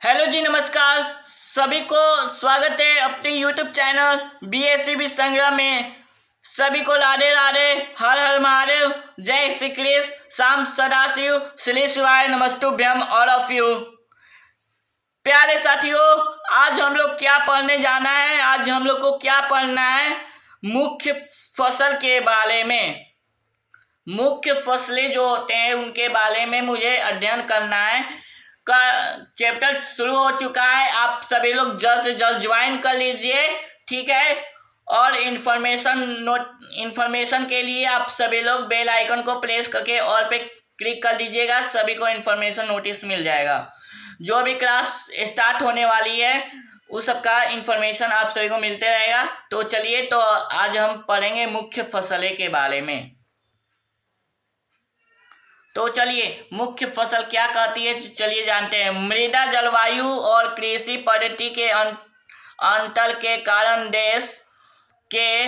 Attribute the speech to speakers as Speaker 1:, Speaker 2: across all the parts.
Speaker 1: Hello जी, नमस्कार। सभी को स्वागत है अपने यूट्यूब चैनल BSCB संग्राम में। सभी को राधे राधे, हर हर महादेव, जय श्री कृष्ण, शाम सदाशिव, श्री शिवाय नमस्तुभ्यम ऑल ऑफ यू। प्यारे साथियों, आज हम लोग क्या पढ़ने जाना है? आज हम लोग को क्या पढ़ना है? मुख्य फसल के बारे में। मुख्य फसलें जो होते हैं उनके बारे में मुझे अध्ययन करना है। का चैप्टर शुरू हो चुका है, आप सभी लोग जल्द से जल्द ज्वाइन कर लीजिए, ठीक है। और इन्फॉर्मेशन के लिए आप सभी लोग बेल आइकन को प्रेस करके ऑल पे क्लिक कर दीजिएगा, सभी को इन्फॉर्मेशन नोटिस मिल जाएगा। जो भी क्लास स्टार्ट होने वाली है उस सब का इन्फॉर्मेशन आप सभी को मिलते रहेगा। तो चलिए, तो आज हम पढ़ेंगे मुख्य फसलें के बारे में। तो चलिए, मुख्य फसल क्या कहती है चलिए जानते हैं। मृदा, जलवायु और कृषि पद्धति के अंतर के कारण देश के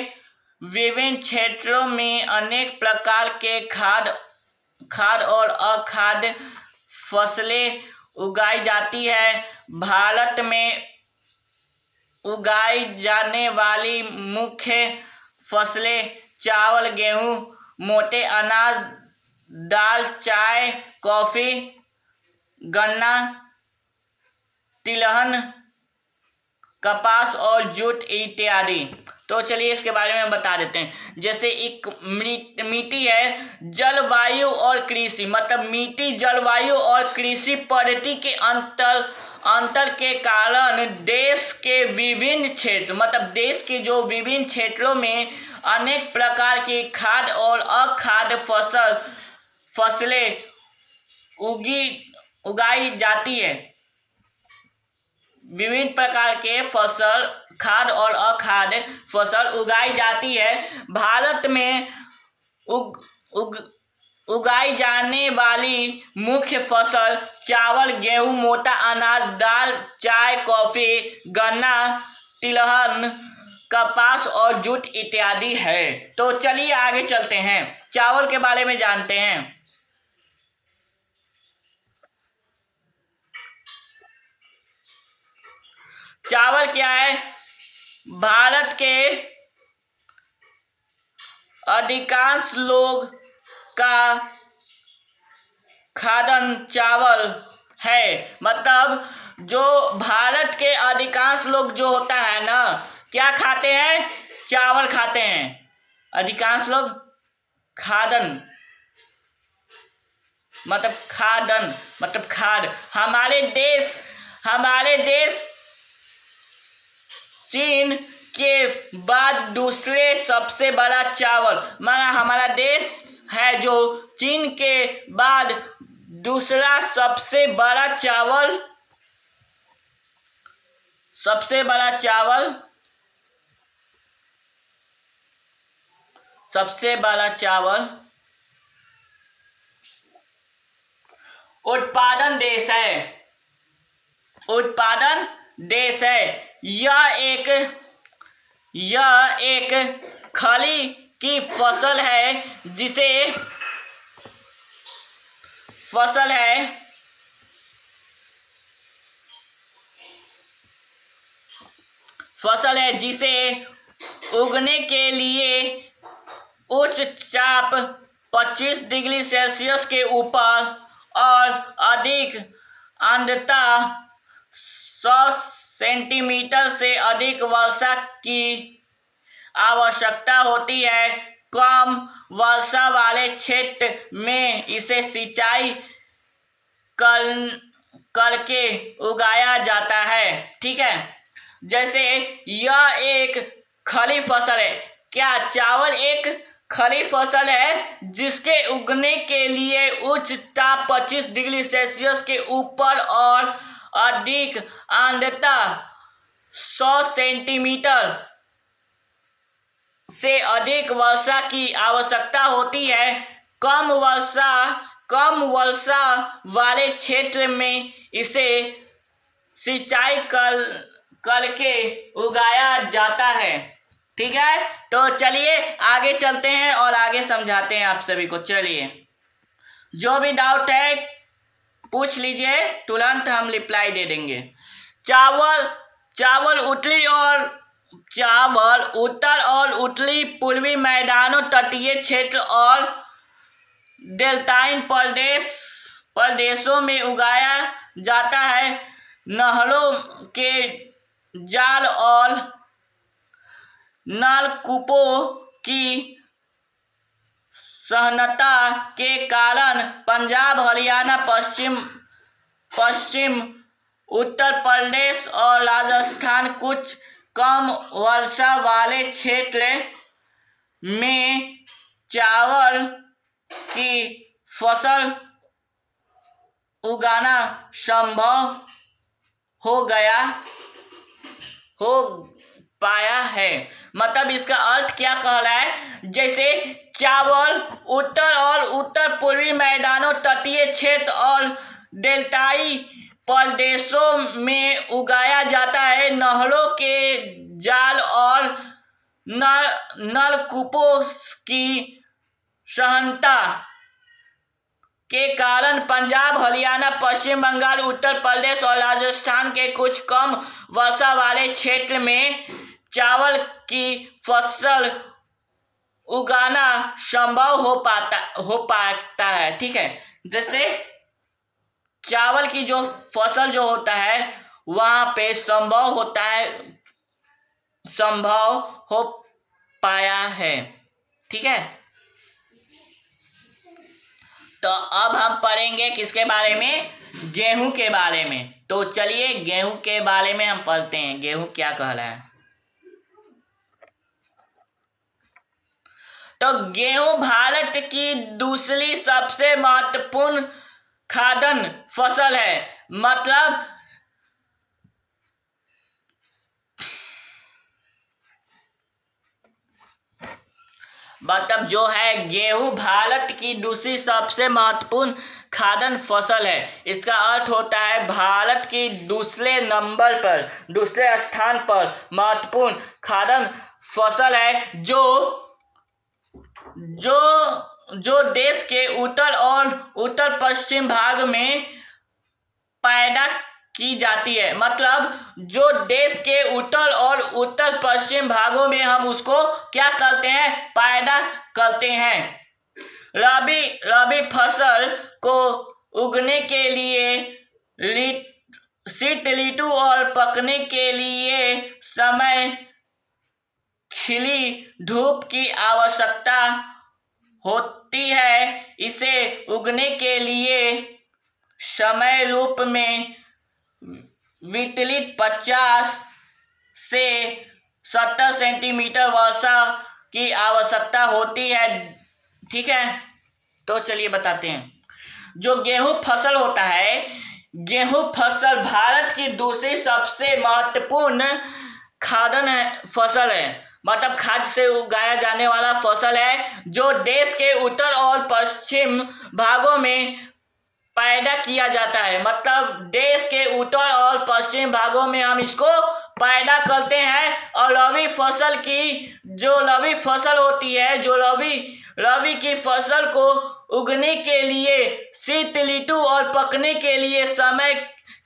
Speaker 1: विभिन्न क्षेत्रों में अनेक प्रकार के खाद्य और अखाद्य फसलें उगाई जाती है। भारत में उगाई जाने वाली मुख्य फसलें चावल, गेहूं, मोटे अनाज, दाल, चाय, कॉफी, गन्ना, तिलहन, कपास और जूट इत्यादि। तो चलिए इसके बारे में बता देते हैं। जैसे एक मिट्टी है, जलवायु और कृषि, मतलब मिट्टी, जलवायु और कृषि पद्धति के अंतर के कारण देश के विभिन्न क्षेत्र, मतलब देश के जो विभिन्न क्षेत्रों में अनेक प्रकार की खाद्य और अखाद्य फसलें उगाई जाती है। विभिन्न प्रकार के फसल, खाद्य और अखाद्य फसल उगाई जाती है। भारत में उगाई जाने वाली मुख्य फसल चावल, गेहूं, मोटा अनाज, दाल, चाय, कॉफी, गन्ना, तिलहन, कपास और जूट इत्यादि है। तो चलिए आगे चलते हैं, चावल के बारे में जानते हैं। चावल क्या है? भारत के अधिकांश लोग का खाद्यान्न चावल है। मतलब जो भारत के अधिकांश लोग जो होता है ना, क्या खाते हैं? चावल खाते हैं। अधिकांश लोग खाद्यान्न मतलब खाद्यान्न मतलब खाद्य। हमारे देश चीन के बाद दूसरे सबसे बड़ा चावल, माना हमारा देश है जो चीन के बाद दूसरा सबसे बड़ा चावल उत्पादन देश है। यह एक खली की फसल है जिसे उगने के लिए उच्च ताप 25 डिग्री सेल्सियस के ऊपर और अधिक आर्द्रता 100 सेंटीमीटर से अधिक वर्षा की आवश्यकता होती है। कम वर्षा वाले क्षेत्र में इसे सिंचाई करके उगाया जाता है, ठीक है। जैसे यह एक खली फसल है। क्या चावल एक खली फसल है जिसके उगने के लिए उच्च ताप 25 डिग्री सेल्सियस के ऊपर और अधिक आर्द्रता 100 सेंटीमीटर से अधिक वर्षा की आवश्यकता होती है। कम वर्षा वाले क्षेत्र में इसे सिंचाई करके उगाया जाता है, ठीक है। तो चलिए आगे चलते हैं और आगे समझाते हैं आप सभी को। चलिए, जो भी डाउट है पूछ लीजिए, तुरंत हम रिप्लाई दे देंगे। चावल चावल उत्तर और उत्तरी पूर्वी मैदानों, तटीय क्षेत्र और डेल्टाइन प्रदेशों में उगाया जाता है। नहरों के जाल और नलकूपों की सहनता के कारण पंजाब, हरियाणा, पश्चिम उत्तर प्रदेश और राजस्थान कुछ कम वर्षा वाले क्षेत्र में चावल की फसल उगाना संभव हो पाया है। मतलब इसका अर्थ क्या कह रहा है, जैसे चावल उत्तर और उत्तर पूर्वी मैदानों, तटीय क्षेत्र और डेल्टाई प्रदेशों में उगाया जाता है। नहरों के जाल और नलकूपों की सहनता के कारण पंजाब, हरियाणा, पश्चिम बंगाल, उत्तर प्रदेश और राजस्थान के कुछ कम वर्षा वाले क्षेत्र में चावल की फसल उगाना संभव हो पाता है। ठीक है, जैसे चावल की जो फसल जो होता है वहाँ पे संभव हो पाया है। ठीक है, तो अब हम पढ़ेंगे किसके बारे में, गेहूं के बारे में। तो चलिए गेहूं के बारे में हम पढ़ते हैं, गेहूं क्या कह रहा है। तो गेहूं भारत की दूसरी सबसे महत्वपूर्ण खाद्यान्न फसल है। मतलब जो है गेहूं भारत की दूसरी सबसे महत्वपूर्ण खाद्यान्न फसल है। इसका अर्थ होता है भारत की दूसरे स्थान पर महत्वपूर्ण खाद्यान्न फसल है जो देश के उत्तर और उत्तर पश्चिम भाग में पैदा की जाती है। मतलब जो देश के उत्तर और उत्तर पश्चिम भागों में हम उसको क्या करते हैं, पैदा करते हैं। रबी फसल को उगने के लिए शीत ऋतु और पकने के लिए समय खिली धूप की आवश्यकता होती है। इसे उगने के लिए समय रूप में वितरित 50 से 70 सेंटीमीटर वर्षा की आवश्यकता होती है। ठीक है, तो चलिए बताते हैं। जो गेहूं फसल होता है, गेहूं फसल भारत की दूसरी सबसे महत्वपूर्ण खाद्यान्न फसल है। मतलब खाद्य से उगाया जाने वाला फसल है जो देश के उत्तर और पश्चिम भागों में पैदा किया जाता है। मतलब देश के उत्तर और पश्चिम भागों में हम इसको पैदा करते हैं। और रबी फसल होती है, जो रबी की फसल को उगने के लिए शीत ऋतु और पकने के लिए समय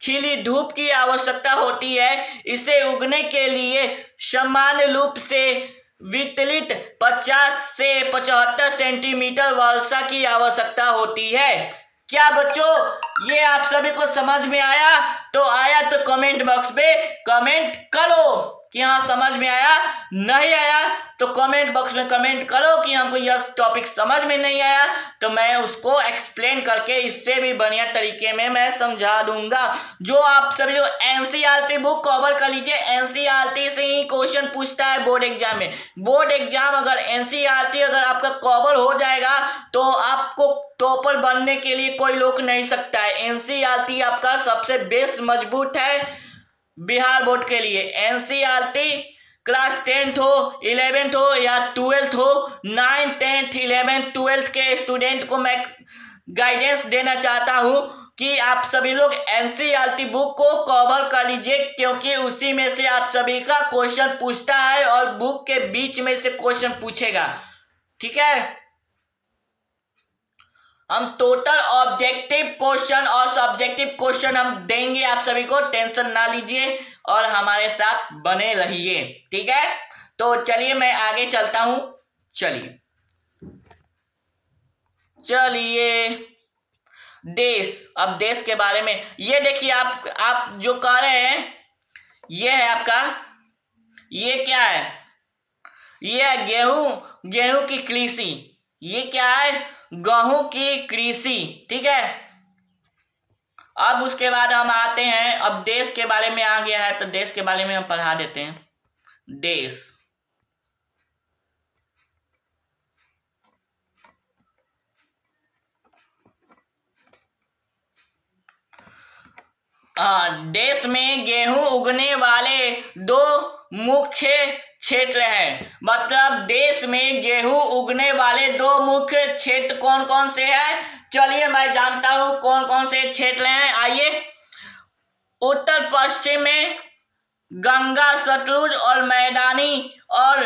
Speaker 1: खिली धूप की आवश्यकता होती है। इसे उगने के लिए सामान्य रूप से वितरित 50 से 75 सेंटीमीटर वर्षा की आवश्यकता होती है। क्या बच्चों ये आप सभी को समझ में आया? तो आया तो कमेंट बॉक्स पे कमेंट करो कि हाँ समझ में आया। नहीं आया तो कमेंट बॉक्स में कमेंट करो कि हमको यह टॉपिक समझ में नहीं आया, तो मैं उसको एक्सप्लेन करके इससे भी बढ़िया तरीके में मैं समझा दूंगा। जो आप सभी लोग एनसीईआरटी बुक कवर कर लीजिए, एनसीईआरटी से ही क्वेश्चन पूछता है बोर्ड एग्जाम में। बोर्ड एग्जाम अगर एनसीईआरटी अगर आपका कवर हो जाएगा तो आपको टॉपर बनने के लिए कोई रोक नहीं सकता है। एनसीईआरटी आपका सबसे बेस्ट मजबूत है बिहार बोर्ड के लिए। एनसीईआरटी क्लास 10th हो, 11th हो या 12th हो, 9, 10th, 11th, 12th के स्टूडेंट को मैं गाइडेंस देना चाहता हूँ कि आप सभी लोग एनसीईआरटी बुक को कवर कर लीजिए, क्योंकि उसी में से आप सभी का क्वेश्चन पूछता है और बुक के बीच में से क्वेश्चन पूछेगा। ठीक है, हम टोटल ऑब्जेक्टिव क्वेश्चन और सब्जेक्टिव क्वेश्चन हम देंगे आप सभी को, टेंशन ना लीजिए और हमारे साथ बने रहिए, ठीक है। तो चलिए मैं आगे चलता हूं। चलिए देश, अब देश के बारे में ये देखिए, आप जो कह रहे हैं ये है आपका, ये क्या है, ये है गेहूं की कृषि। ये क्या है, गेहूं की कृषि, ठीक है। अब उसके बाद हम आते हैं, अब देश के बारे में आ गया है तो देश के बारे में हम पढ़ा देते हैं। देश, देश में गेहूं उगने वाले दो मुख्य क्षेत्र हैं। मतलब देश में गेहूं उगने वाले दो मुख्य क्षेत्र कौन कौन से हैं? चलिए मैं जानता हूं कौन कौन से क्षेत्र हैं। आइए, उत्तर पश्चिम में गंगा सतलुज और मैदानी, और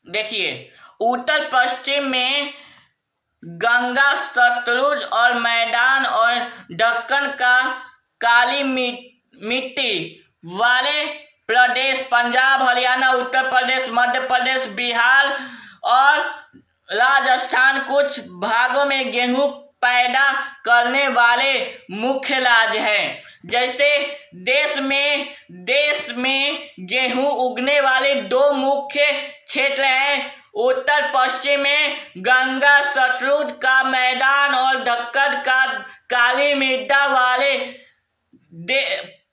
Speaker 1: देखिए उत्तर पश्चिम में गंगा सतलुज और मैदान और दक्कन का काली मिट्टी वाले प्रदेश, पंजाब, हरियाणा, उत्तर प्रदेश, मध्य प्रदेश, बिहार और राजस्थान कुछ भागों में गेहूं पैदा करने वाले मुख्य राज्य हैं। जैसे देश में गेहूं उगने वाले दो मुख्य क्षेत्र हैं। उत्तर पश्चिम में गंगा सतलुज का मैदान और दक्कन का काली मृदा वाले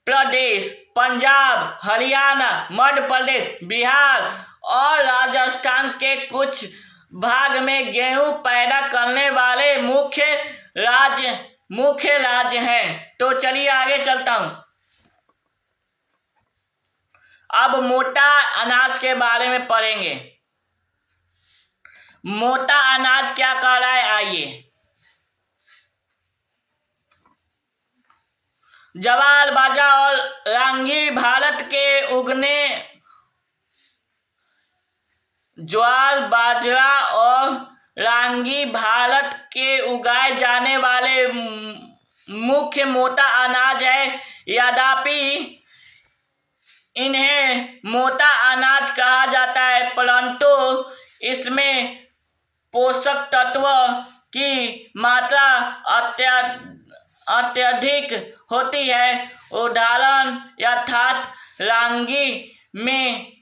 Speaker 1: प्रदेश, पंजाब, हरियाणा, मध्य प्रदेश, बिहार और राजस्थान के कुछ भाग में गेहूं पैदा करने वाले मुख्य राज्य हैं। तो चलिए आगे चलता हूं। अब मोटा अनाज के बारे में पढ़ेंगे। मोटा अनाज क्या कह रहा है, आइए। जवार, बाजरा और रागी भारत के ज्वार, बाजरा और रागी भारत के उगाए जाने वाले मुख्य मोटा अनाज है। यद्यपि इन्हें मोटा अनाज कहा जाता है, परंतु इसमें पोषक तत्वों की मात्रा अत्यधिक होती है। उदाहरण यथार्थ रागी में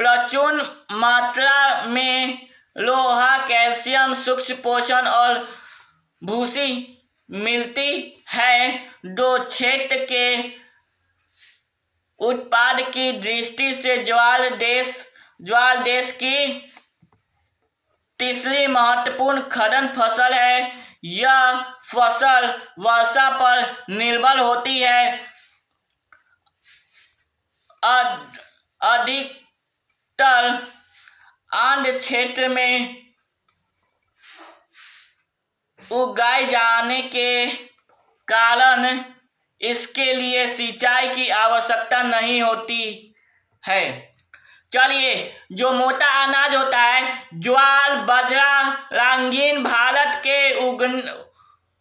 Speaker 1: प्रचुर मात्रा में लोहा, कैल्शियम, सूक्ष्म पोषण और भूसी मिलती है। दो क्षेत्र के उत्पाद की दृष्टि से ज्वार देश की तीसरी महत्वपूर्ण खाद्य फसल है। यह फसल वर्षा पर निर्भर होती है। अधिकतर आंध्र क्षेत्र में उगाए जाने के कारण इसके लिए सिंचाई की आवश्यकता नहीं होती है। चलिए, जो मोटा अनाज होता है, ज्वार, बाजरा, रागी भारत के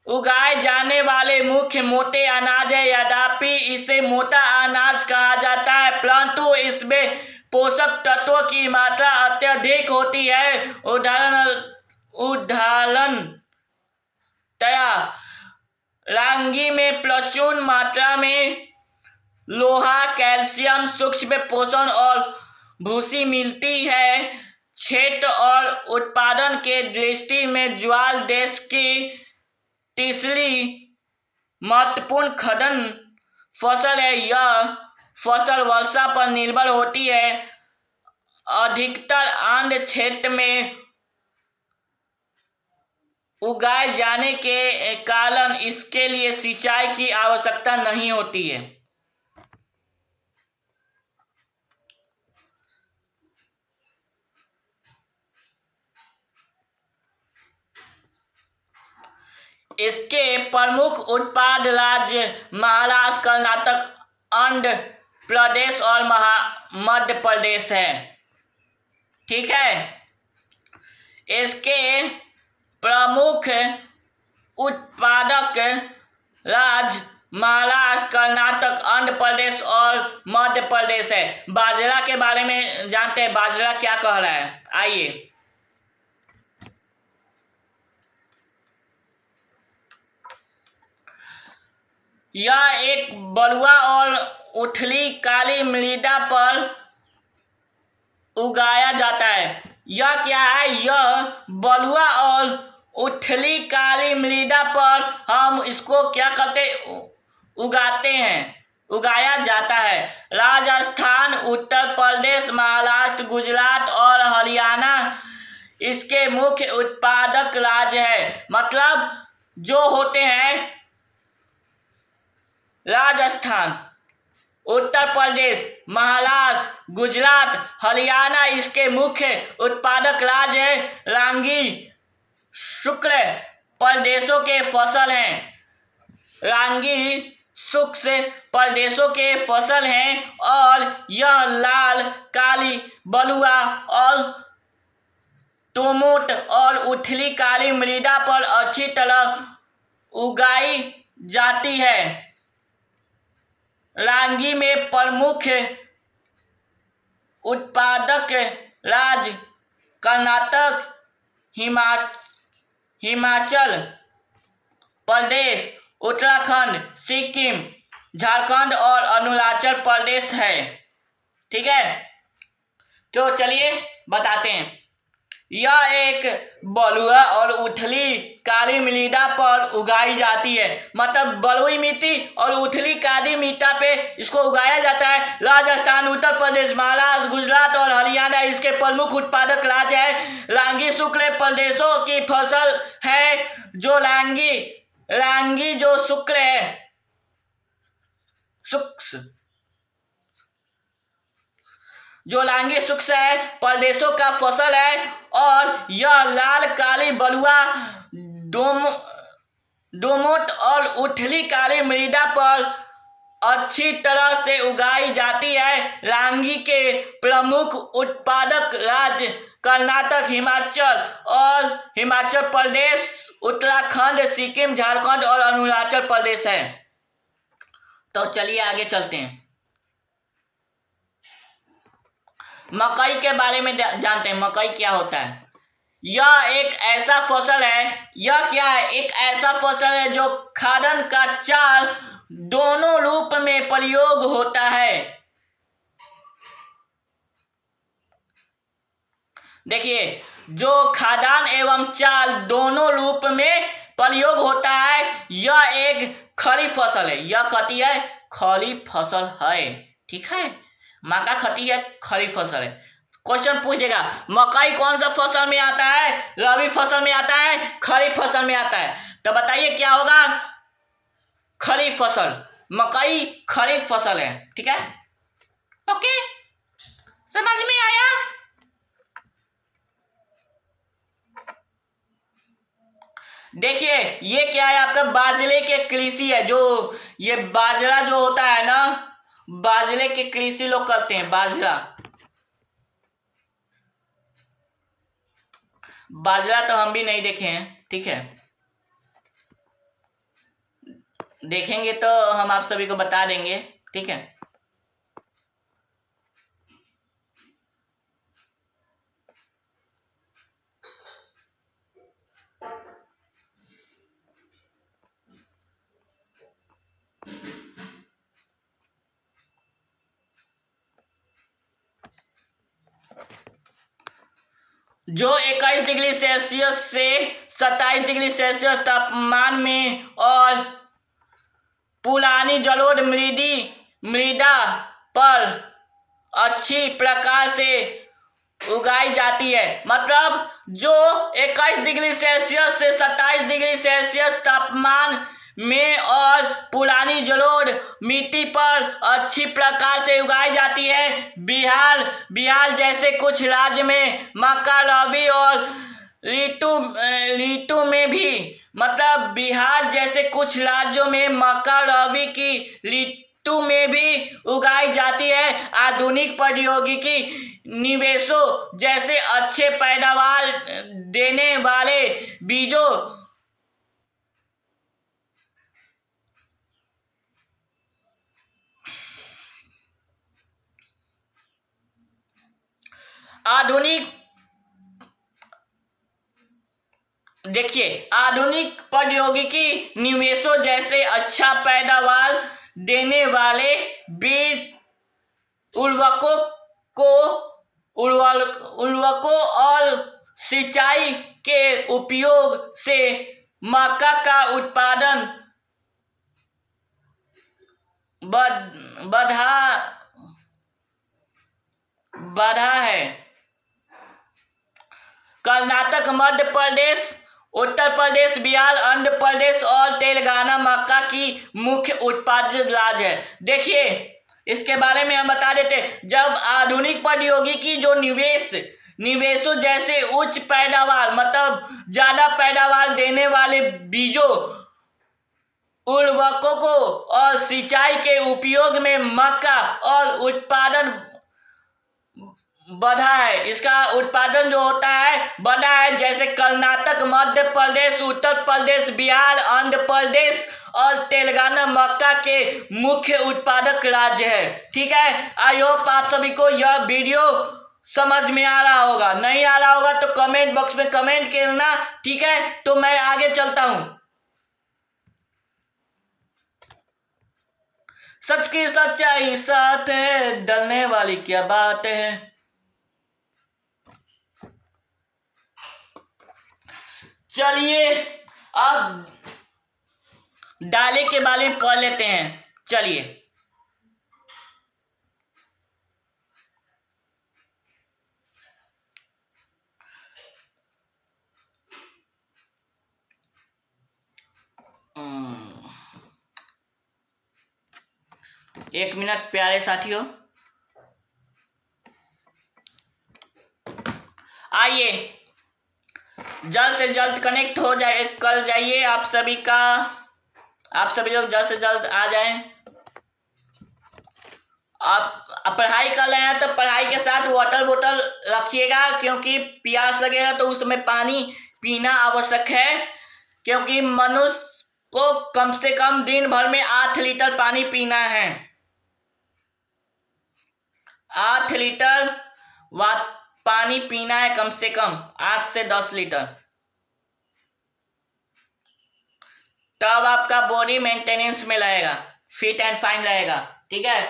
Speaker 1: उगाए जाने वाले मुख्य मोटे अनाज है। यद्यपि इसे मोटा अनाज कहा जाता है, परंतु इसमें पोषक तत्वों की मात्रा अत्यधिक होती है। उदाहरणतया रागी में प्रचुर मात्रा में लोहा, कैल्शियम, सूक्ष्म पोषण और भूसी मिलती है। क्षेत्र और उत्पादन के दृष्टि में ज्वार देश की तीसरी महत्वपूर्ण खाद्य फसल है। यह फसल वर्षा पर निर्भर होती है। अधिकतर आंध्र क्षेत्र में उगाए जाने के कारण इसके लिए सिंचाई की आवश्यकता नहीं होती है। इसके प्रमुख उत्पाद राज्य महाराष्ट्र, कर्नाटक, आंध्र प्रदेश और मध्य प्रदेश है। ठीक है। इसके प्रमुख उत्पादक राज्य महाराष्ट्र, कर्नाटक, आंध्र प्रदेश और मध्य प्रदेश है। बाजरा के बारे में जानते हैं, बाजरा क्या कह रहा है, आइए। यह एक बलुआ और उथली काली मृदा पर उगाया जाता है। यह क्या है, यह बलुआ और उथली काली मृदा पर हम इसको क्या करते, उगाते हैं, उगाया जाता है। राजस्थान, उत्तर प्रदेश, महाराष्ट्र, गुजरात और हरियाणा इसके मुख्य उत्पादक राज्य है। मतलब जो होते हैं राजस्थान, उत्तर प्रदेश, महाराष्ट्र, गुजरात, हरियाणा इसके मुख्य उत्पादक राज्य है। रांगी शुक्ल प्रदेशों के फसल हैं, रांगी शुष्क प्रदेशों के फसल हैं और यह लाल, काली, बलुआ और दोमट और उथली काली मृदा पर अच्छी तरह उगाई जाती है। रांगी में प्रमुख उत्पादक राज्य कर्नाटक, हिमाचल प्रदेश, उत्तराखंड, सिक्किम, झारखंड और अरुणाचल प्रदेश है। ठीक है, तो चलिए बताते हैं। यह एक बलुआ और उथली काली मृदा पर उगाई जाती है। मतलब बलुई मिट्टी और उथली काली मृदा पे इसको उगाया जाता है। राजस्थान, उत्तर प्रदेश, महाराष्ट्र, गुजरात और हरियाणा इसके प्रमुख उत्पादक राज्य है। रांगी शुक्ल प्रदेशों की फसल है। जो रांगी जो शुक्ल है, जो लांगी शुष्क है प्रदेशों का फसल है और यह लाल, काली, बलुआ, दोमट और उथली काली मृदा पर अच्छी तरह से उगाई जाती है। रांगी के प्रमुख उत्पादक राज्य कर्नाटक, हिमाचल प्रदेश, उत्तराखंड, सिक्किम, झारखंड और अरुणाचल प्रदेश है। तो चलिए आगे चलते हैं। मकई के बारे में जानते हैं। मकई क्या होता है? यह एक ऐसा फसल है, यह क्या है, एक ऐसा फसल है जो खाद्यान्न का चाल दोनों रूप में प्रयोग होता है। देखिए, जो खाद्यान्न एवं चाल दोनों रूप में प्रयोग होता है, यह एक खड़ी फसल है। यह कती है, खड़ी फसल है। ठीक है, मक्का खती है, खड़ी फसल है। क्वेश्चन पूछेगा मकई कौन सा फसल में आता है? रबी फसल में आता है, खरीफ फसल में आता है। तो बताइए क्या होगा? खरीफ फसल। मकई खरीफ फसल है। ठीक है, ओके, समझ में आया? देखिए ये क्या है, आपका बाजरे के कृषि है। जो ये बाजरा जो होता है ना, बाजरे के कृषि लोग करते हैं। बाजरा तो हम भी नहीं देखे हैं। ठीक है, देखेंगे तो हम आप सभी को बता देंगे। ठीक है, जो 21 डिग्री सेल्सियस से 27 डिग्री सेल्सियस तापमान में और पुरानी जलोढ़ मृदा पर अच्छी प्रकार से उगाई जाती है। मतलब जो 21 डिग्री सेल्सियस से 27 डिग्री सेल्सियस तापमान में और पुरानी जलोढ़ मिट्टी पर अच्छी प्रकार से उगाई जाती है। बिहार जैसे कुछ राज्य में मक्का, रबी और ऋतु में भी, मतलब बिहार जैसे कुछ राज्यों में मक्का, रबी की ऋतु में भी उगाई जाती है। आधुनिक प्रौद्योगिकी निवेशों जैसे अच्छे पैदावार देने वाले बीजों आधुनिक प्रौद्योगिकी निवेशों जैसे अच्छा पैदावार देने वाले बीज उर्वरकों और सिंचाई के उपयोग से मक्का का उत्पादन बढ़ा है। कर्नाटक, मध्य प्रदेश, उत्तर प्रदेश, बिहार, आंध्र प्रदेश और तेलंगाना मक्का की मुख्य उत्पादक राज्य है। देखिए, इसके बारे में हम बता देते हैं। जब आधुनिक प्रौद्योगिकी जो निवेशों जैसे उच्च पैदावार मतलब ज्यादा पैदावार देने वाले बीजों उर्वरकों को और सिंचाई के उपयोग में मक्का और उत्पादन बढ़ा है। इसका उत्पादन जो होता है बढ़ा है। जैसे कर्नाटक, मध्य प्रदेश, उत्तर प्रदेश, बिहार, आंध्र प्रदेश और तेलंगाना मक्का के मुख्य उत्पादक राज्य है। ठीक है, आई होप आप सभी को यह वीडियो समझ में आ रहा होगा। नहीं आ रहा होगा तो कमेंट बॉक्स में कमेंट करना। ठीक है, तो मैं आगे चलता हूं। सच की सच्चाई साथ है, डरने वाली क्या बात है। चलिए अब डाले के बारे में पढ़ लेते हैं। चलिए, एक मिनट प्यारे साथियों, आइए जल्द से जल्द कनेक्ट हो जाए कर जाइए। आप सभी लोग जल्द से जल्द आ जाएं। आप पढ़ाई कर रहे हैं तो पढ़ाई के साथ वाटर बोतल रखिएगा, क्योंकि प्यास लगेगा तो उस समय पानी पीना आवश्यक है। क्योंकि मनुष्य को कम से कम दिन भर में 8 लीटर पानी पीना है। 8 लीटर पानी पीना है, कम से कम 8 से 10 लीटर। तब आपका बॉडी मेंटेनेंस में रहेगा, फिट एंड फाइन रहेगा। ठीक है,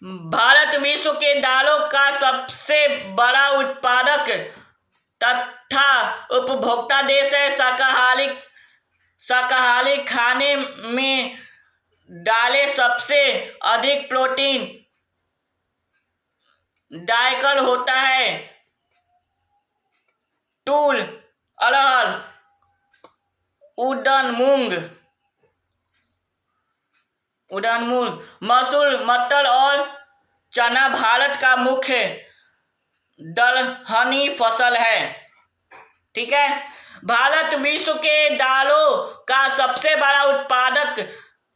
Speaker 1: भारत विश्व के दालों का सबसे बड़ा उत्पादक तथा उपभोक्ता देश है। शाकाहारी खाने में दालें सबसे अधिक प्रोटीन डायकर होता है। तूर, अरहर, उड़द मूंग, मसूर, मटर और चना भारत का मुख्य दलहनी फसल है। ठीक है, भारत विश्व के दालों का सबसे बड़ा उत्पादक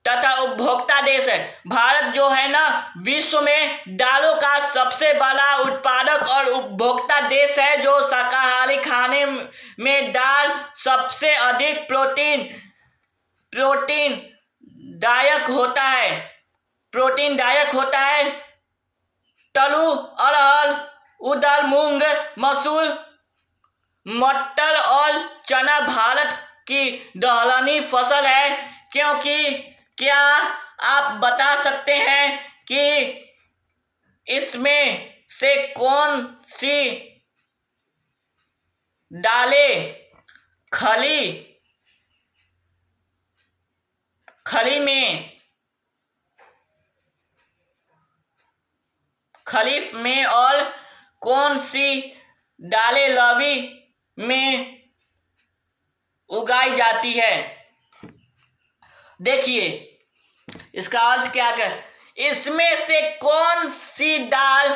Speaker 1: तथा उपभोक्ता देश है। भारत जो है ना, विश्व में दालों का सबसे बड़ा उत्पादक और उपभोक्ता देश है। जो शाकाहारी खाने में दाल सबसे अधिक प्रोटीन दायक होता है। तलू, अरहर, उड़द, मूंग, मसूर, मटर और चना भारत की दलहनी फसल है। क्योंकि क्या आप बता सकते हैं कि इसमें से कौन सी दालें खरीफ में और कौन सी दालें रबी में उगाई जाती है? देखिए, इसका अर्थ क्या है। इसमें से कौन सी दाल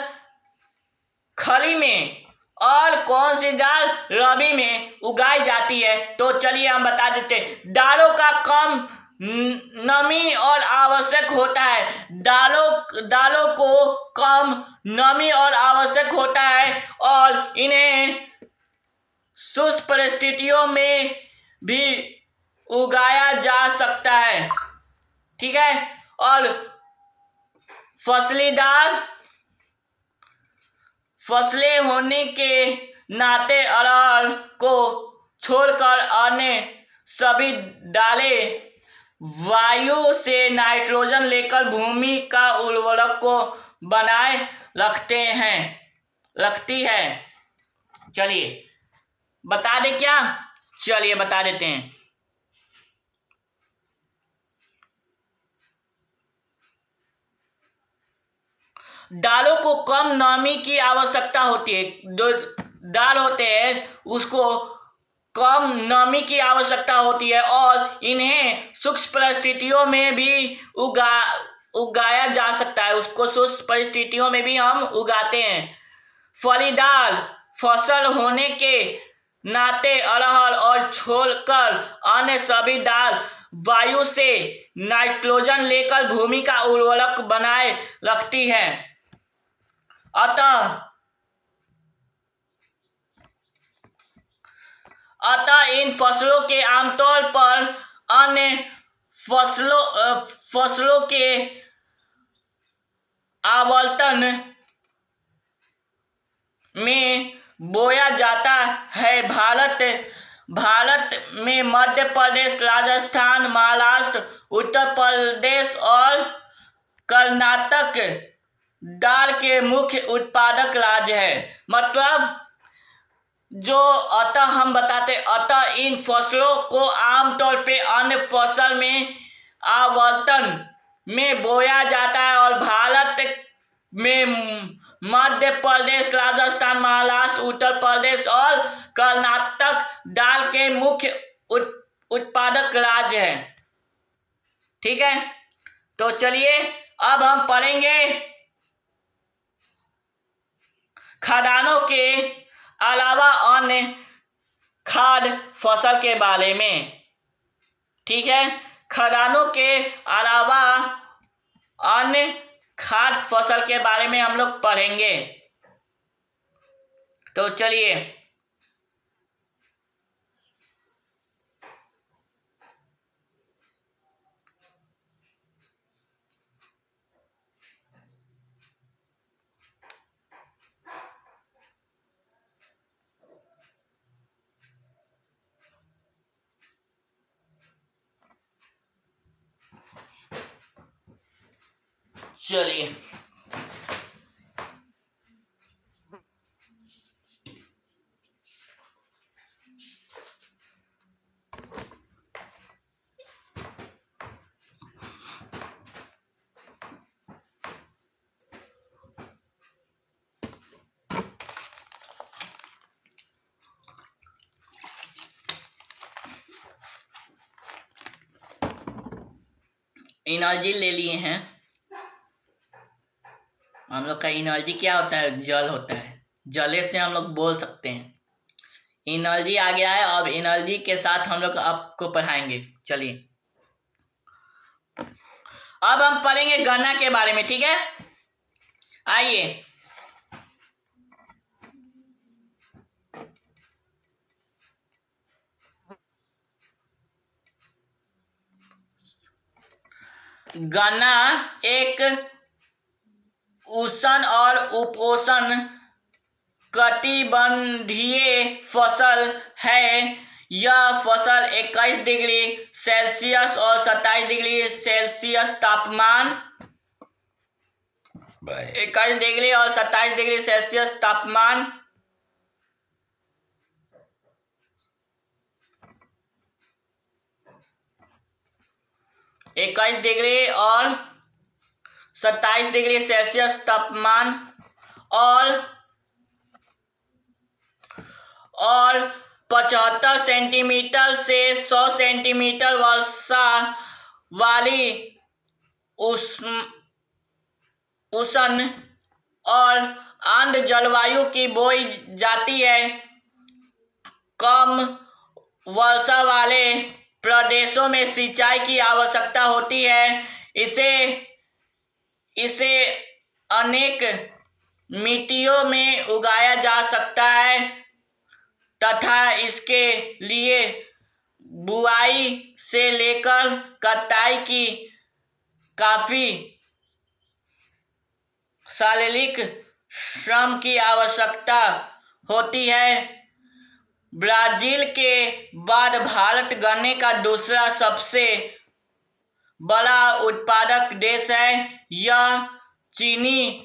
Speaker 1: खरी में और कौन सी दाल रबी में उगाई जाती है? तो चलिए हम बता देते हैं। दालों का कम नमी और आवश्यक होता है। दालों को कम नमी और आवश्यक होता है और इन्हें शुष्क परिस्थितियों में भी उगाया जा सकता है। ठीक है। और फसलें होने के नाते अरहर को छोड़कर अन्य सभी दालें वायु से नाइट्रोजन लेकर भूमि का उर्वरक को बनाए रखती है। चलिए बता दे क्या? चलिए बता देते हैं। दालों को कम नमी की आवश्यकता होती है। जो दाल होते हैं उसको कम नमी की आवश्यकता होती है और इन्हें शुष्क परिस्थितियों में भी उगाया जा सकता है। उसको शुष्क परिस्थितियों में भी हम उगाते हैं। फलीदार फसल होने के नाते अरहर और छोड़कर अन्य सभी दाल वायु से नाइट्रोजन लेकर भूमि का उर्वरक बनाए रखती है। अतः इन फसलों के आमतौर पर अन्य फसलों के आवंटन में बोया जाता है। भारत में मध्य प्रदेश, राजस्थान, महाराष्ट्र, उत्तर प्रदेश और कर्नाटक दाल के मुख्य उत्पादक राज्य है। मतलब अतः इन फसलों को आमतौर पे अन्य फसल में आवंटन में बोया जाता है और भारत में मध्य प्रदेश, राजस्थान, महाराष्ट्र, उत्तर प्रदेश और कर्नाटक दाल के मुख्य उत्पादक राज्य है। ठीक है। तो चलिए अब हम पढ़ेंगे खदानों के अलावा अन्य खाद्य फसल के बारे में। ठीक है। खदानों के अलावा अन्य खाद्य फसल के बारे में हम लोग पढ़ेंगे। तो चलिए एनर्जी ले लिए हैं हम लोग का। एनर्जी क्या होता है? जल होता है। जले से हम लोग बोल सकते हैं। एनर्जी आ गया है। अब एनर्जी के साथ हम लोग आपको पढ़ाएंगे। चलिए अब हम पढ़ेंगे गन्ना के बारे में। ठीक है। आइए गन्ना एक उष्ण और उपोष्ण कटिबंधीय फसल है। यह फसल 21 डिग्री सेल्सियस और 27 डिग्री सेल्सियस तापमान 21 डिग्री और 27 डिग्री सेल्सियस तापमान 21 डिग्री और 27 डिग्री सेल्सियस तापमान और 75 सेंटीमीटर से 100 सेंटीमीटर वर्षा वाली उष्ण और आर्द्र जलवायु की बोई जाती है। कम वर्षा वाले प्रदेशों में सिंचाई की आवश्यकता होती है। इसे अनेक मिट्टियों में उगाया जा सकता है तथा इसके लिए बुआई से लेकर कटाई की काफी शारीरिक श्रम की आवश्यकता होती है। ब्राजील के बाद भारत गन्ने का दूसरा सबसे बड़ा उत्पादक देश है। यह चीनी,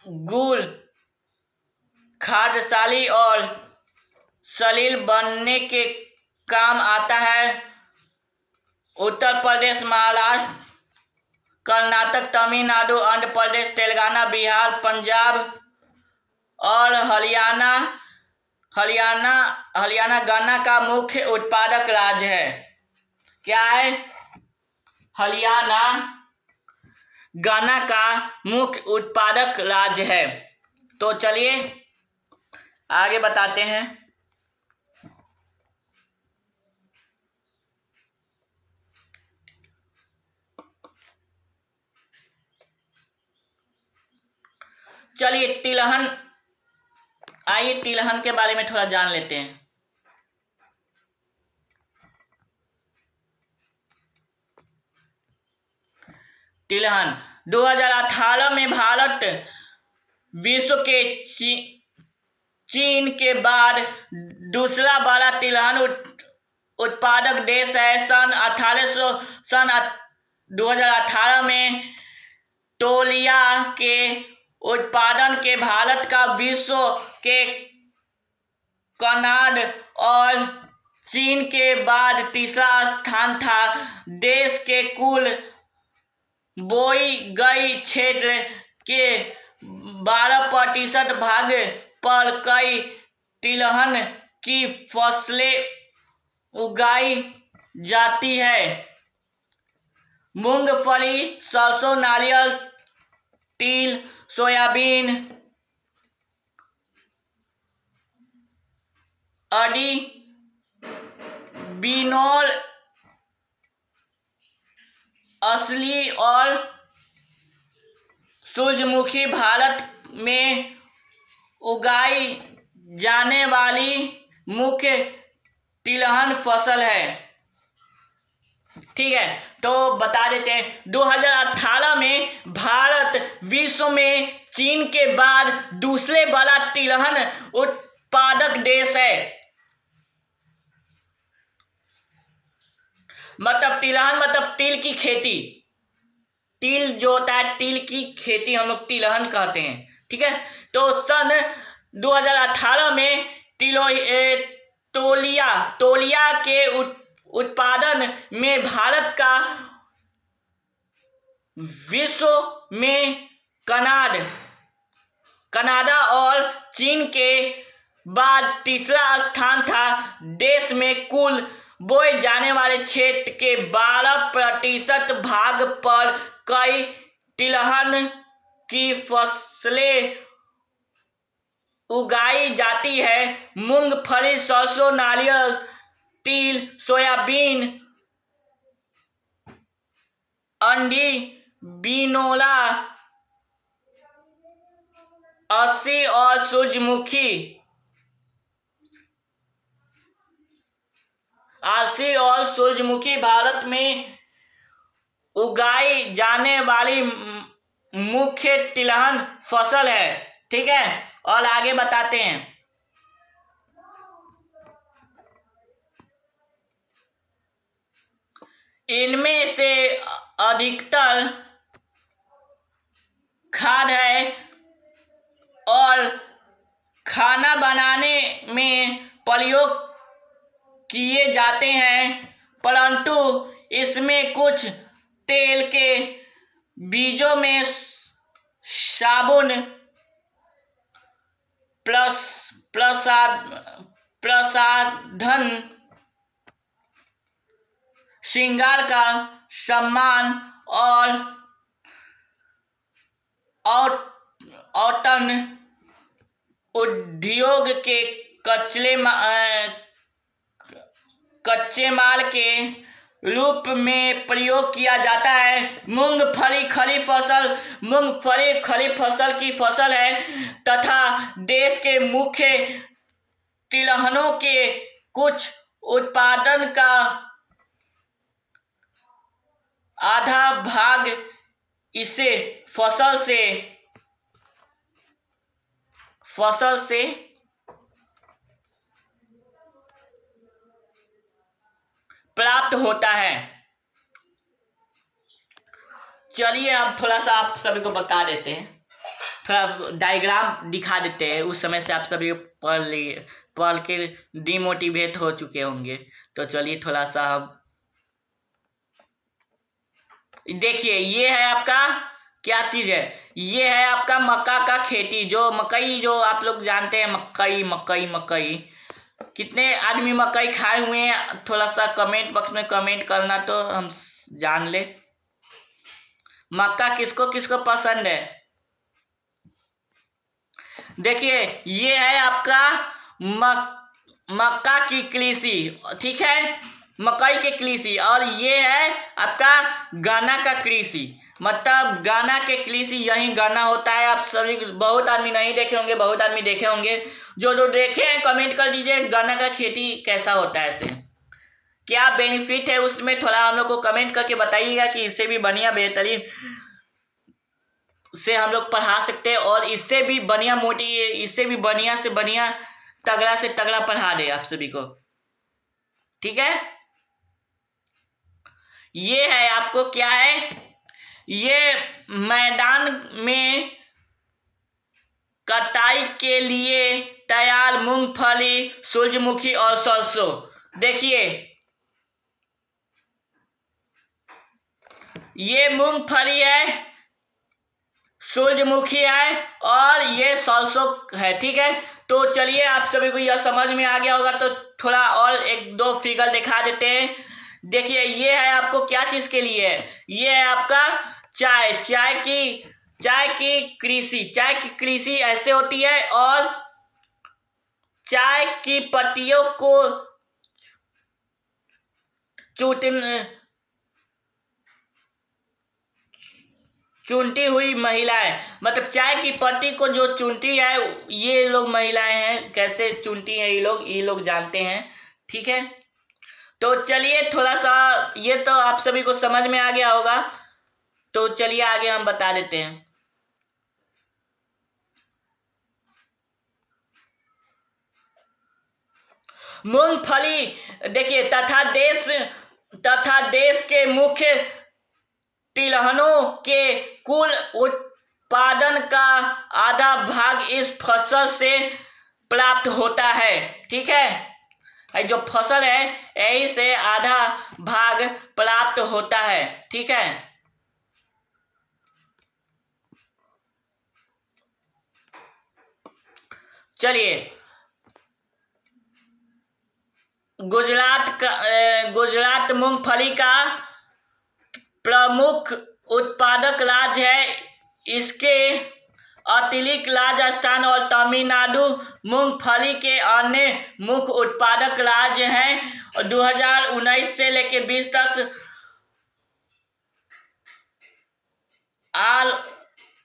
Speaker 1: गुड़, खाद्यशाली और सलील बनने के काम आता है। उत्तर प्रदेश, महाराष्ट्र, कर्नाटक, तमिलनाडु, आंध्र प्रदेश, तेलंगाना, बिहार, पंजाब और हरियाणा गन्ना का मुख्य उत्पादक राज्य है। क्या है? हरियाणा गन्ना का मुख्य उत्पादक राज्य है। तो चलिए आगे बताते हैं। चलिए आइए तिलहन के बारे में थोड़ा जान लेते हैं। तिलहन 2018 में भारत विश्व के चीन के बाद दूसरा बड़ा तिलहन उत्पादक देश है। सन 2018 में तोलिया के उत्पादन के भारत का विश्व के कनाडा और चीन के बाद तीसरा स्थान था। देश के कुल बोई गई क्षेत्र के 12% भाग पर कई तिलहन की फसलें उगाई जाती है। मूंगफली, सरसों, नारियल, तिल, सोयाबीन, आदि बिनौल, असली और सूरजमुखी भारत में उगाई जाने वाली मुख्य तिलहन फसल है। ठीक है, तो बता देते हैं 2018 में भारत विश्व में चीन के बाद दूसरे बड़ा तिलहन उत्पादक देश है। मतलब तिलहन मतलब तिल की खेती। तिल जो होता है, तिल की खेती हम लोग तिलहन कहते हैं। ठीक है, तो सन 2018 में तोलिया के उत्पादन में भारत का विश्व में कनाडा और चीन के बाद तीसरा स्थान था। देश में कुल बोए जाने वाले क्षेत्र के 12% भाग पर कई तिलहन की फसलें उगाई जाती है। मूंगफली, सरसों, नारियल, तिल, सोयाबीन, अंडी, बिनौला, अलसी और सूरजमुखी भारत में उगाई जाने वाली मुख्य तिलहन फसल है। ठीक है, और आगे बताते हैं। इनमें से अधिकतर खाद्य है और खाना बनाने में प्रयोग किए जाते हैं, परंतु इसमें कुछ तेल के बीजों में साबुन, प्रसाधन, श्रृंगार का सामान और औटन उद्योग के कच्चे माल के रूप में प्रयोग किया जाता है। मूंगफली खरीफ फसल की फसल है तथा देश के मुख्य तिलहनों के कुछ उत्पादन का आधा भाग इसे फसल से प्राप्त होता है। चलिए हम थोड़ा सा आप सभी को बता देते हैं, थोड़ा डायग्राम दिखा देते हैं। उस समय से आप सभी पढ़ के डिमोटिवेट हो चुके होंगे, तो चलिए थोड़ा सा हम देखिए। ये है आपका क्या चीज है, ये है आपका मक्का का खेती, जो मकई जो आप लोग जानते हैं, मकई। कितने आदमी मकई खाए हुए हैं, थोड़ा सा कमेंट बॉक्स में कमेंट करना तो हम जान ले। मक्का किसको किसको पसंद है। देखिए ये है आपका मक्का की कृषि, ठीक है, मकई के कृषि। और ये है आपका गन्ना का कृषि, मतलब गन्ना के कृषि यही गन्ना होता है। आप सभी बहुत आदमी नहीं देखे होंगे, बहुत आदमी देखे होंगे। जो देखे हैं कमेंट कर दीजिए गन्ना का खेती कैसा होता है, ऐसे क्या बेनिफिट है उसमें, थोड़ा हम लोग को कमेंट करके बताइएगा कि इससे भी बढ़िया बेहतरीन से हम लोग पढ़ा सकते हैं और इससे भी बढ़िया से बढ़िया तगड़ा से तगड़ा पढ़ा दे आप सभी को, ठीक है। ये है आपको क्या है, ये मैदान में कटाई के लिए तैयार मूंगफली, सूरजमुखी और सरसों। देखिए ये मूंगफली है, सूरजमुखी है और ये सरसों है, ठीक है। तो चलिए आप सभी को यह समझ में आ गया होगा, तो थोड़ा और एक दो फिगर दिखा देते हैं। देखिए ये है आपको क्या चीज के लिए है, ये है आपका चाय की कृषि ऐसे होती है। और चाय की पत्तियों को चुनती हुई महिलाएं, मतलब चाय की पत्ती को जो चुनती है, ये लोग महिलाएं हैं। कैसे चुनती हैं ये लोग जानते हैं, ठीक है। तो चलिए थोड़ा सा ये तो आप सभी को समझ में आ गया होगा, तो चलिए आगे हम बता देते हैं। मूंगफली देखिए तथा देश के मुख्य तिलहनों के कुल उत्पादन का आधा भाग इस फसल से प्राप्त होता है, ठीक है। जो फसल है यही से आधा भाग प्राप्त होता है, ठीक है। चलिए गुजरात मूंगफली का प्रमुख उत्पादक राज्य है। इसके अतिरिक्त राजस्थान और तमिलनाडु मूंगफली के अन्य मुख्य उत्पादक राज्य हैं। और 2019 से लेकर 20 तक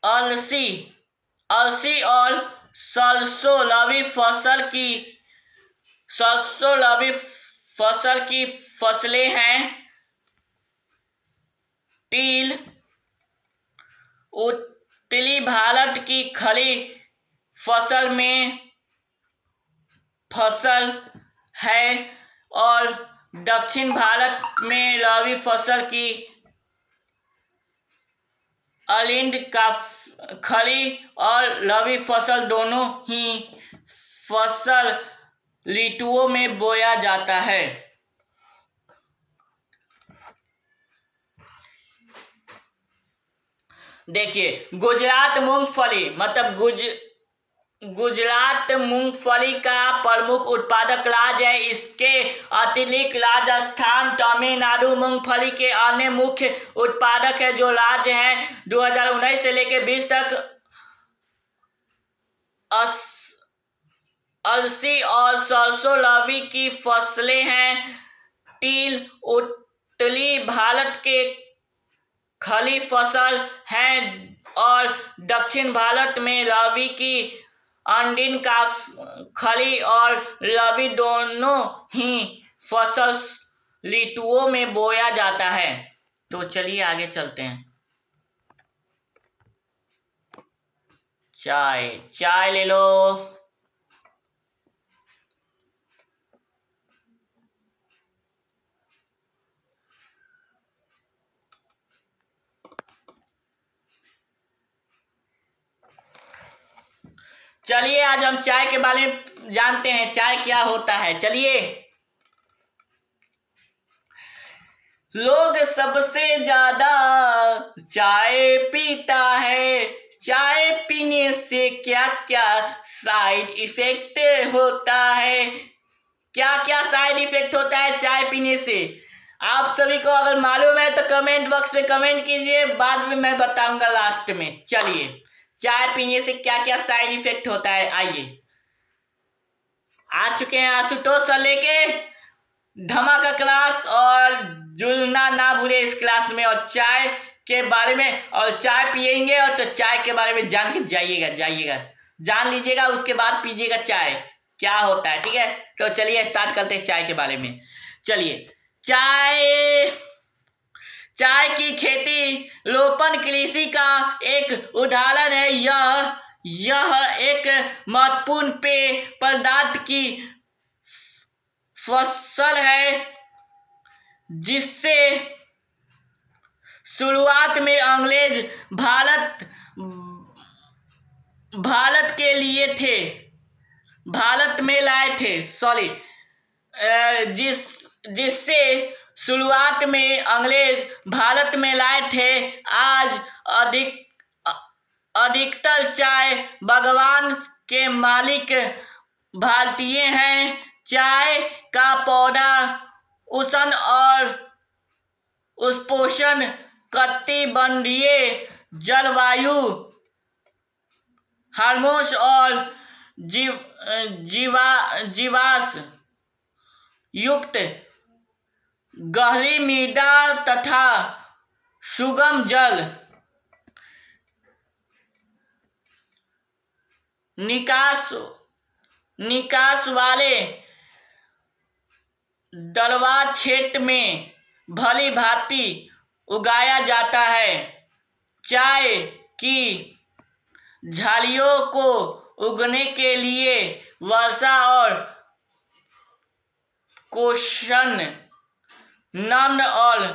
Speaker 1: अलसी और सरसों रबी फसल की फसलें हैं। तिल उत्तरी भारत की खड़ी फसल है और दक्षिण भारत में रबी फसल की अलिंद का खड़ी और रबी फसल दोनों ही फसल ऋतुओं में बोया जाता है। देखिए गुजरात मूंगफली मतलब गुजरात मूंगफली का प्रमुख उत्पादक राज्य है। इसके अतिरिक्त राजस्थान तमिलनाडु मूंगफली के अन्य मुख्य उत्पादक है। जो राज्य हैं 2019 से लेकर 20 तक अलसी और सरसों रबी की फसलें हैं। तिल उत्तरी भारत के खली फसल हैं और दक्षिण भारत में रबी की अंडीन का खली और रबी दोनों ही फसल ऋतुओं में बोया जाता है। तो चलिए आगे चलते हैं। चाय ले लो। चलिए आज हम चाय के बारे में जानते हैं, चाय क्या होता है। चलिए, लोग सबसे ज्यादा चाय पीता है। चाय पीने से क्या क्या साइड इफेक्ट होता है, क्या क्या साइड इफेक्ट होता है चाय पीने से, आप सभी को अगर मालूम है तो कमेंट बॉक्स में कमेंट कीजिए, बाद में मैं बताऊंगा लास्ट में। चलिए, चाय पीने से क्या क्या साइड इफेक्ट होता है, आइए। आ चुके हैं आशुतोष सर लेके धमाका क्लास, और जुड़ना ना भूले इस क्लास में, और चाय के बारे में, और चाय पियेंगे और तो चाय के बारे में जान के जाइएगा जान लीजिएगा, उसके बाद पीजिएगा चाय क्या होता है। ठीक है, तो चलिए स्टार्ट करते हैं चाय के बारे में। चलिए, चाय की खेती लोपन कृषि का एक उदाहरण है। यह एक महत्वपूर्ण पेय पदार्थ की फसल है जिससे शुरुआत में अंग्रेज भारत के लिए थे, भारत में लाए थे, जिससे शुरुआत में अंग्रेज भारत में लाए थे। आज अधिकतर चाय बागवान के मालिक भारतीय हैं। चाय का पौधा उष्ण और उष्णपोषण कटिबंधीय जलवायु, हार्मोन्स और जीवाश्म युक्त गहरी मृदा तथा सुगम जल निकास वाले ढलवां क्षेत्र में भली भांति उगाया जाता है। चाय की झाड़ियों को उगने के लिए वर्षा और कोशन नम्र और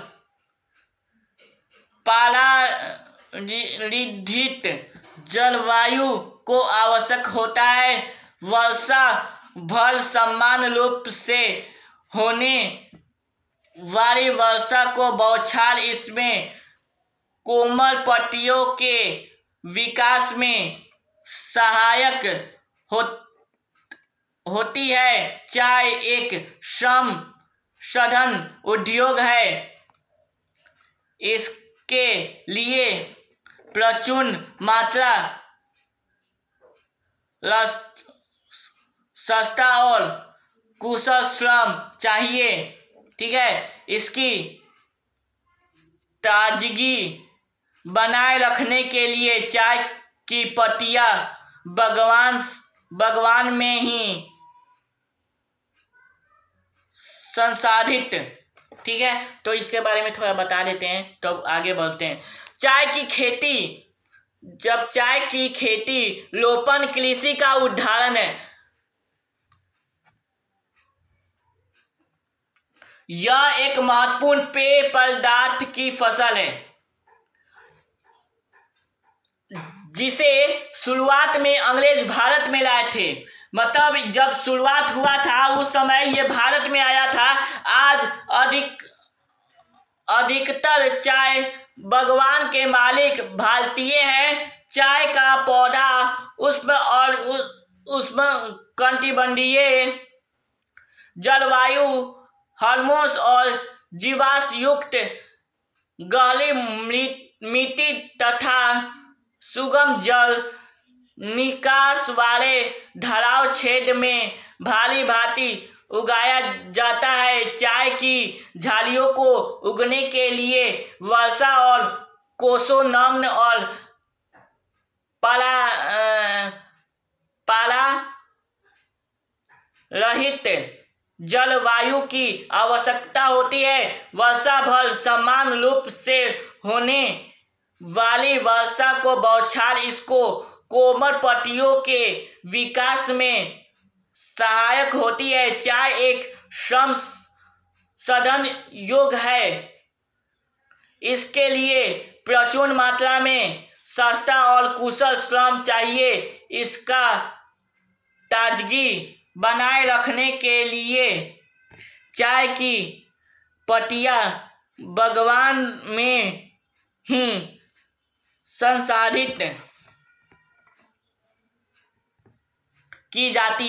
Speaker 1: पालारिधित जलवायु को आवश्यक होता है। वर्षा भर समान रूप से होने वाली वर्षा को बौछार इसमें कोमल पत्तियों के विकास में सहायक होती है। चाय एक संसाधन उद्योग है, इसके लिए प्रचुर मात्रा सस्ता और कुशल श्रम चाहिए। ठीक है, इसकी ताजगी बनाए रखने के लिए चाय की पत्तियां बागवान में ही संसाधित। ठीक है, तो इसके बारे में थोड़ा बता देते हैं, तो आगे बढ़ते हैं। चाय की खेती लोपन कृषि का उदाहरण है। यह एक महत्वपूर्ण पेय पदार्थ की फसल है जिसे शुरुआत में अंग्रेज भारत में लाए थे। मतलब जब शुरुआत हुआ था उस समय ये भारत में आया था। आज अधिकतर चाय बागवान के मालिक भारतीय हैं। चाय का पौधा उष्ण कटिबंधीय जलवायु, हार्मोन्स और जीवाश्म युक्त गहरी मिट्टी तथा सुगम जल निकास वाले ढलाव क्षेत्र में भाली भांति उगाया जाता है। चाय की झालियों को उगने के लिए वर्षा और कोसों नम्र और पाला रहित जलवायु की आवश्यकता होती है। वर्षा भर समान रूप से होने वाली वर्षा को बौछार इसको कोमल पत्तियों के विकास में सहायक होती है। चाय एक श्रम साधन योग्य है। इसके लिए प्रचुर मात्रा में सस्ता और कुशल श्रम चाहिए। इसका ताजगी बनाए रखने के लिए चाय की पत्तियां बागवान में ही संसाधित की जाती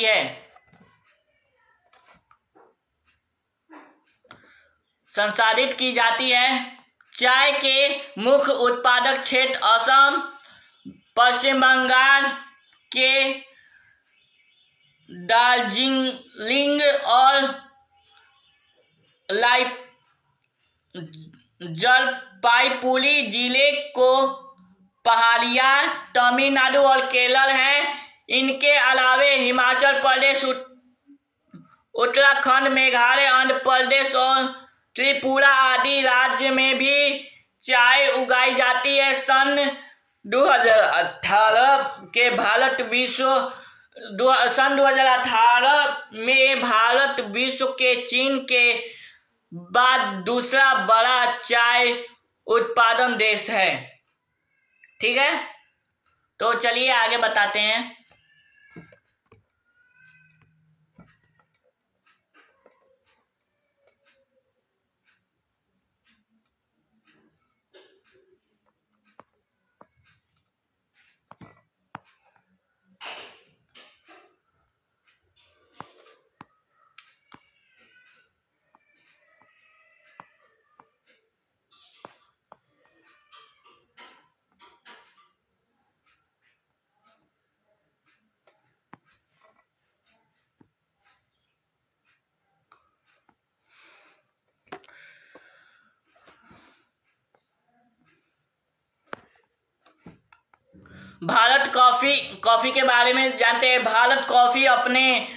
Speaker 1: है। चाय के मुख्य उत्पादक क्षेत्र असम, पश्चिम बंगाल के दार्जिलिंग और जलपाईगुड़ी जिले को पहाड़ियाँ तमिलनाडु और केरल हैं। इनके अलावे हिमाचल प्रदेश, उत्तराखंड, मेघालय, आंध्र प्रदेश और त्रिपुरा आदि राज्य में भी चाय उगाई जाती है। सन 2018 में भारत विश्व के चीन के बाद दूसरा बड़ा चाय उत्पादन देश है। ठीक है, तो चलिए आगे बताते हैं। भारत कॉफी के बारे में जानते हैं। भारत कॉफी अपने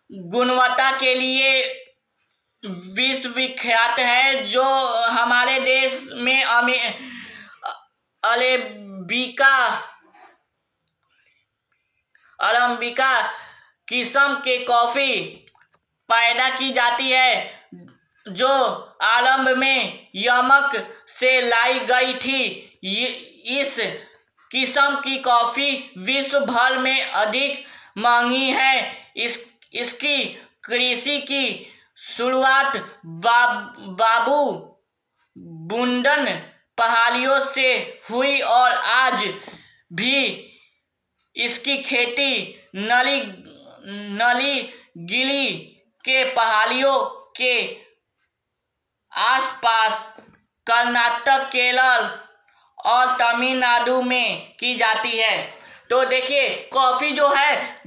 Speaker 1: गुणवत्ता के लिए विश्व विख्यात है। जो हमारे देश में अरेबिका किस्म के कॉफी पैदा की जाती है, जो आरंभ में यमन से लाई गई थी। इस किस्म की कॉफी विश्व भर में अधिक महंगी है। इसकी कृषि की शुरुआत बाबू बुंडन पहाड़ियों से हुई और आज भी इसकी खेती नीलगिरी के पहाड़ियों के आसपास कर्नाटक, केरल और तमिलनाडु में की जाती है। तो देखिए, कॉफी जो है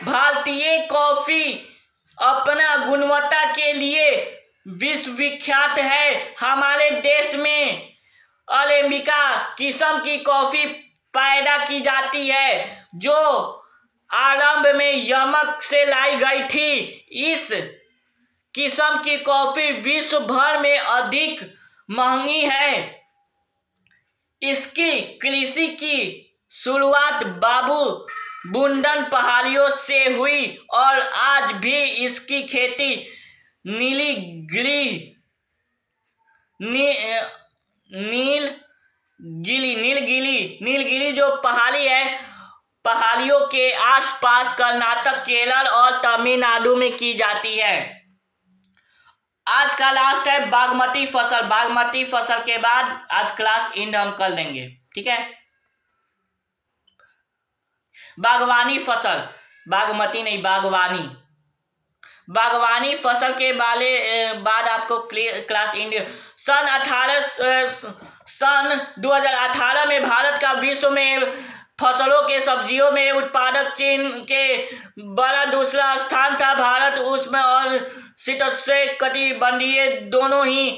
Speaker 1: भारतीय कॉफी अपना गुणवत्ता के लिए विश्व विख्यात है। हमारे देश में अरेबिका किस्म की कॉफी पैदा की जाती है, जो आरंभ में यमन से लाई गई थी। इस किस्म की कॉफी विश्व भर में अधिक महंगी है। इसकी कृषि की शुरुआत बाबू बुंडन पहाड़ियों से हुई और आज भी इसकी खेती नीलगिरी जो पहाड़ी है, पहाड़ियों के आसपास कर्नाटक, केरल और तमिलनाडु में की जाती है। आज का लास्ट है बागमती फसल। बागमती फसल के बाद आज क्लास एंड हम कर देंगे। ठीक है, बागवानी फसल, बागमती नहीं, बागवानी फसल के बाद आपको क्लास एंड। सन 2018 में भारत का विश्व में फसलों के सब्जियों में उत्पादक चीन के बड़ा दूसरा स्थान था। भारत उष्ण और शीतोष्णकटिबंधीय दोनों ही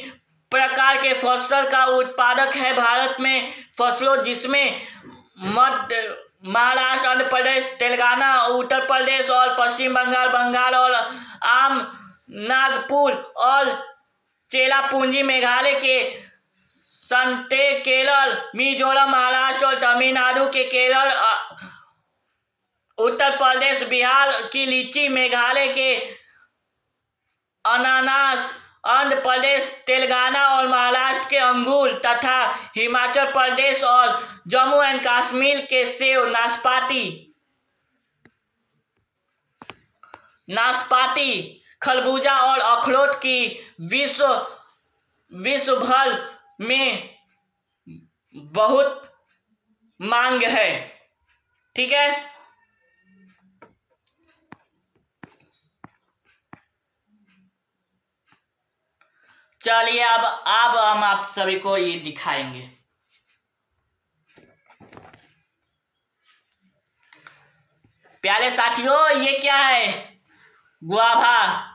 Speaker 1: प्रकार के फसल का उत्पादक है। भारत में फसलों जिसमें मध्य महाराष्ट्र, आंध्र प्रदेश, तेलंगाना, उत्तर प्रदेश और पश्चिम बंगाल, बंगाल और आम, नागपुर और चेरापूंजी, मेघालय के संते, केरल, मिजोरम, महाराष्ट्र और तमिलनाडु के केरल, उत्तर प्रदेश, बिहार की लीची, मेघालय के अनानास, आंध्र प्रदेश, तेलंगाना और महाराष्ट्र के अंगूर तथा हिमाचल प्रदेश और जम्मू एंड कश्मीर के सेब, नाशपाती, खरबूजा और अखरोट की विश्व भर में बहुत मांग है। ठीक है, चलिए अब हम आप सभी को ये दिखाएंगे। प्यारे साथियों, ये क्या है? गुआवा।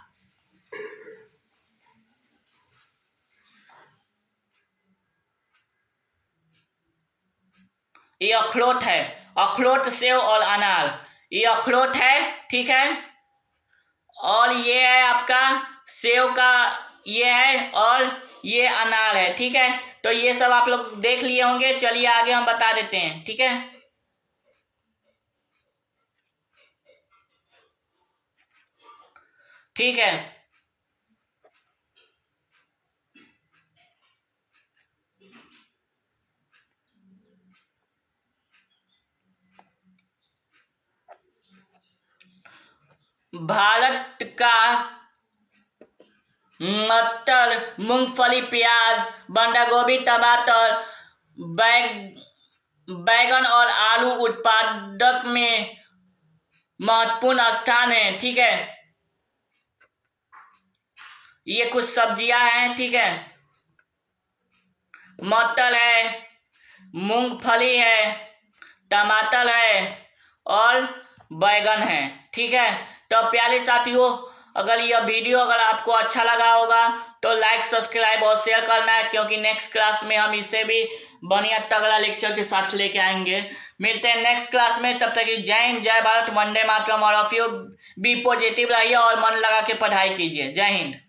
Speaker 1: ये अखरोट है, अखरोट, सेव और अनार। ये अखरोट है, ठीक है, और ये है आपका सेव का, ये है, और ये अनार है। ठीक है, तो ये सब आप लोग देख लिए होंगे। चलिए आगे हम बता देते हैं। ठीक है, ठीक है, भारत का मटर, मूंगफली, प्याज, बंदा गोभी, टमाटर, बैगन और आलू उत्पादक में महत्वपूर्ण स्थान है। ठीक है, ये कुछ सब्जियां हैं। ठीक है, मटर है, मूंगफली है, टमाटर है और बैगन है। ठीक है, तो प्यारे साथियों, अगर यह वीडियो अगर आपको अच्छा लगा होगा तो लाइक, सब्सक्राइब और शेयर करना है, क्योंकि नेक्स्ट क्लास में हम इससे भी बढ़िया तगड़ा लेक्चर के साथ लेके आएंगे। मिलते हैं नेक्स्ट क्लास में, तब तक जय हिंद, जय भारत, वंदे मातरम। और ऑफ यू बी पॉजिटिव रहिए और मन लगा के पढ़ाई कीजिए। जय हिंद।